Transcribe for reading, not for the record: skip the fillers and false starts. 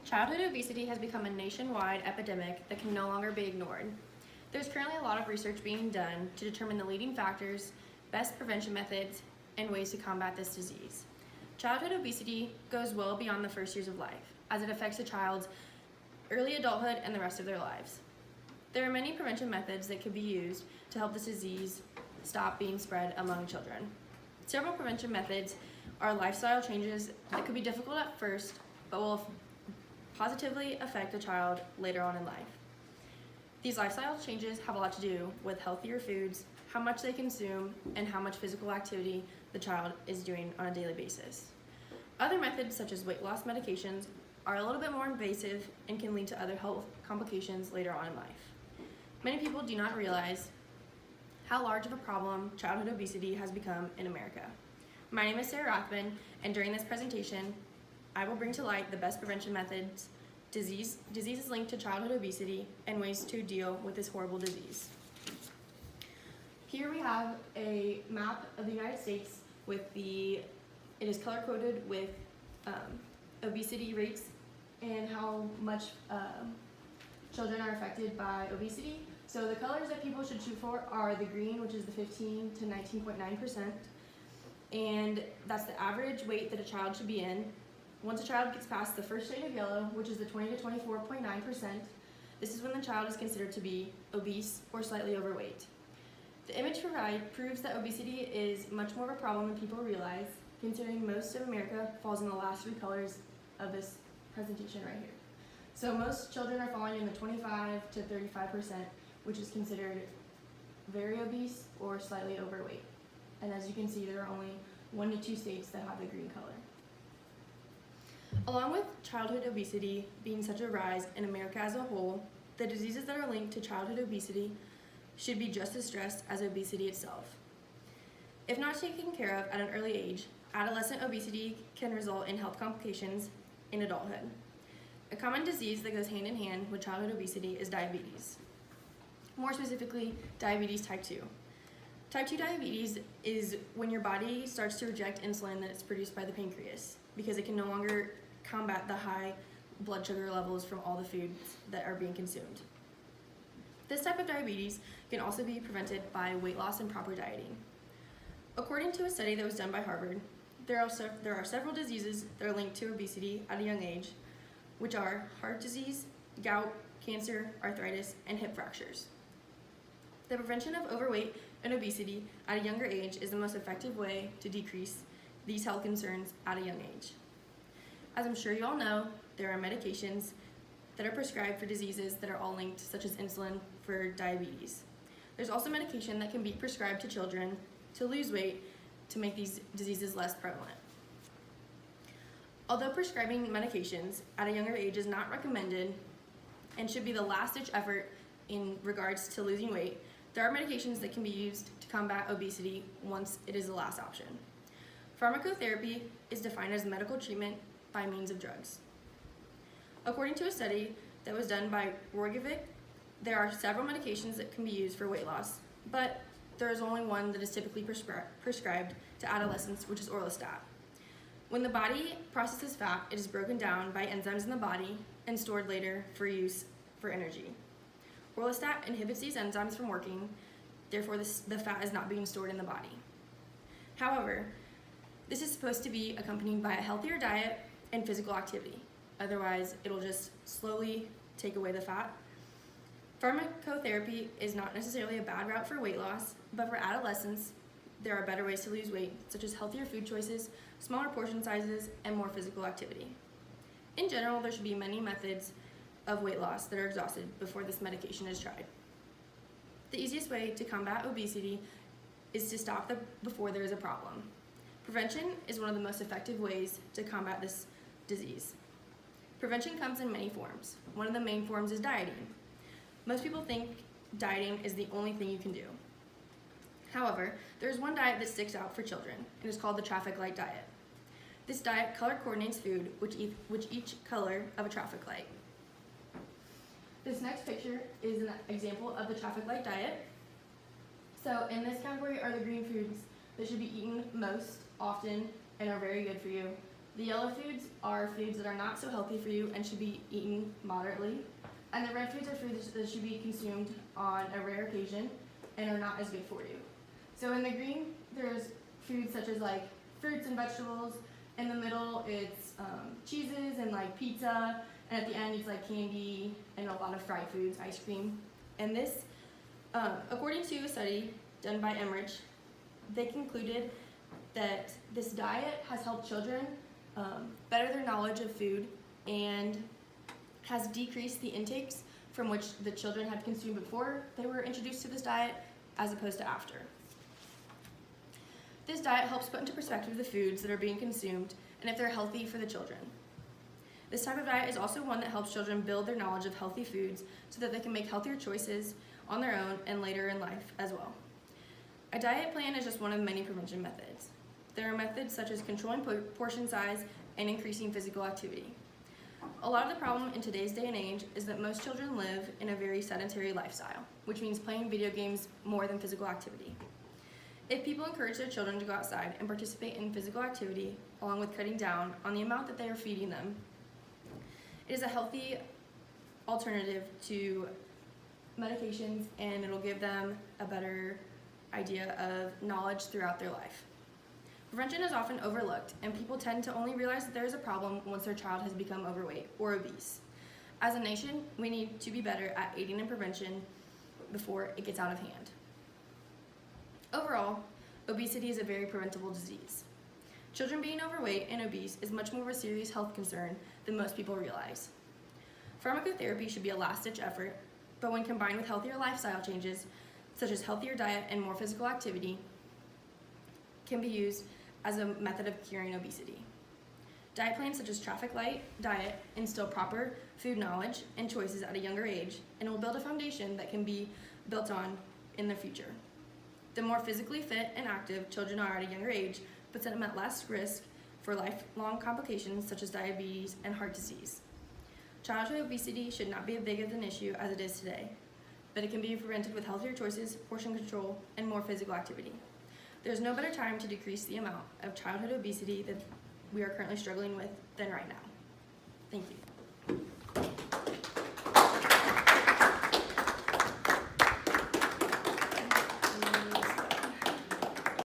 Childhood obesity has become a nationwide epidemic that can no longer be ignored. There's currently a lot of research being done to determine the leading factors, best prevention methods, and ways to combat this disease. Childhood obesity goes well beyond the first years of life, as it affects a child's early adulthood and the rest of their lives. There are many prevention methods that could be used to help this disease stop being spread among children. Several prevention methods are lifestyle changes that could be difficult at first, but will positively affect a child later on in life. These lifestyle changes have a lot to do with healthier foods, how much they consume, and how much physical activity the child is doing on a daily basis. Other methods, such as weight loss medications, are a little bit more invasive and can lead to other health complications later on in life. Many people do not realize how large of a problem childhood obesity has become in America. My name is Sarah Rothman, and during this presentation, I will bring to light the best prevention methods, diseases linked to childhood obesity, and ways to deal with this horrible disease. Here we have a map of the United States it is color-coded with obesity rates and how much children are affected by obesity. So the colors that people should shoot for are the green, which is the 15 to 19.9%, and that's the average weight that a child should be in. Once a child gets past the first shade of yellow, which is the 20 to 24.9%, this is when the child is considered to be obese or slightly overweight. The image provided proves that obesity is much more of a problem than people realize, considering most of America falls in the last three colors of this presentation right here. So most children are falling in the 25 to 35%, which is considered very obese or slightly overweight. And as you can see, there are only 1 to 2 states that have the green color. Along with childhood obesity being such a rise in America as a whole, the diseases that are linked to childhood obesity should be just as stressed as obesity itself. If not taken care of at an early age, adolescent obesity can result in health complications in adulthood. A common disease that goes hand in hand with childhood obesity is diabetes. More specifically, diabetes type 2. Type 2 diabetes is when your body starts to reject insulin that's produced by the pancreas because it can no longer combat the high blood sugar levels from all the foods that are being consumed. This type of diabetes can also be prevented by weight loss and proper dieting. According to a study that was done by Harvard, there are several diseases that are linked to obesity at a young age, which are heart disease, gout, cancer, arthritis, and hip fractures. The prevention of overweight and obesity at a younger age is the most effective way to decrease these health concerns at a young age. As I'm sure you all know, there are medications that are prescribed for diseases that are all linked, such as insulin for diabetes. There's also medication that can be prescribed to children to lose weight to make these diseases less prevalent. Although prescribing medications at a younger age is not recommended and should be the last-ditch effort in regards to losing weight, there are medications that can be used to combat obesity once it is the last option. Pharmacotherapy is defined as medical treatment by means of drugs. According to a study that was done by Rogovic, there are several medications that can be used for weight loss, but there is only one that is typically prescribed to adolescents, which is Orlistat. When the body processes fat, it is broken down by enzymes in the body and stored later for use for energy. Orlistat inhibits these enzymes from working, therefore the fat is not being stored in the body. However, this is supposed to be accompanied by a healthier diet and physical activity. Otherwise, it'll just slowly take away the fat. Pharmacotherapy is not necessarily a bad route for weight loss, but for adolescents, there are better ways to lose weight, such as healthier food choices, smaller portion sizes, and more physical activity. In general, there should be many methods of weight loss that are exhausted before this medication is tried. The easiest way to combat obesity is to stop before there is a problem. Prevention is one of the most effective ways to combat this disease. Prevention comes in many forms. One of the main forms is dieting. Most people think dieting is the only thing you can do. However, there's one diet that sticks out for children, and it's called the traffic light diet. This diet color coordinates food with each color of a traffic light. This next picture is an example of the traffic light diet. So in this category are the green foods that should be eaten most often and are very good for you. The yellow foods are foods that are not so healthy for you and should be eaten moderately. And the red foods are foods that should be consumed on a rare occasion and are not as good for you. So in the green, there's foods such as like fruits and vegetables. In the middle, it's cheeses and like pizza. And at the end, it's like candy and a lot of fried foods, ice cream. And this, according to a study done by Emmerich, they concluded that this diet has helped children better their knowledge of food and has decreased the intakes from which the children had consumed before they were introduced to this diet as opposed to after. This diet helps put into perspective the foods that are being consumed and if they're healthy for the children. This type of diet is also one that helps children build their knowledge of healthy foods so that they can make healthier choices on their own and later in life as well. A diet plan is just one of many prevention methods. There are methods such as controlling portion size and increasing physical activity. A lot of the problem in today's day and age is that most children live in a very sedentary lifestyle, which means playing video games more than physical activity. If people encourage their children to go outside and participate in physical activity, along with cutting down on the amount that they are feeding them, it is a healthy alternative to medications and it'll give them a better idea of knowledge throughout their life. Prevention is often overlooked, and people tend to only realize that there is a problem once their child has become overweight or obese. As a nation, we need to be better at aiding in prevention before it gets out of hand. Overall, obesity is a very preventable disease. Children being overweight and obese is much more of a serious health concern than most people realize. Pharmacotherapy should be a last-ditch effort, but when combined with healthier lifestyle changes, such as healthier diet and more physical activity, can be used as a method of curing obesity. Diet plans such as Traffic Light Diet instill proper food knowledge and choices at a younger age and will build a foundation that can be built on in the future. The more physically fit and active children are at a younger age puts them at less risk for lifelong complications such as diabetes and heart disease. Childhood obesity should not be as big of an issue as it is today, but it can be prevented with healthier choices, portion control, and more physical activity. There's no better time to decrease the amount of childhood obesity that we are currently struggling with than right now. Thank you.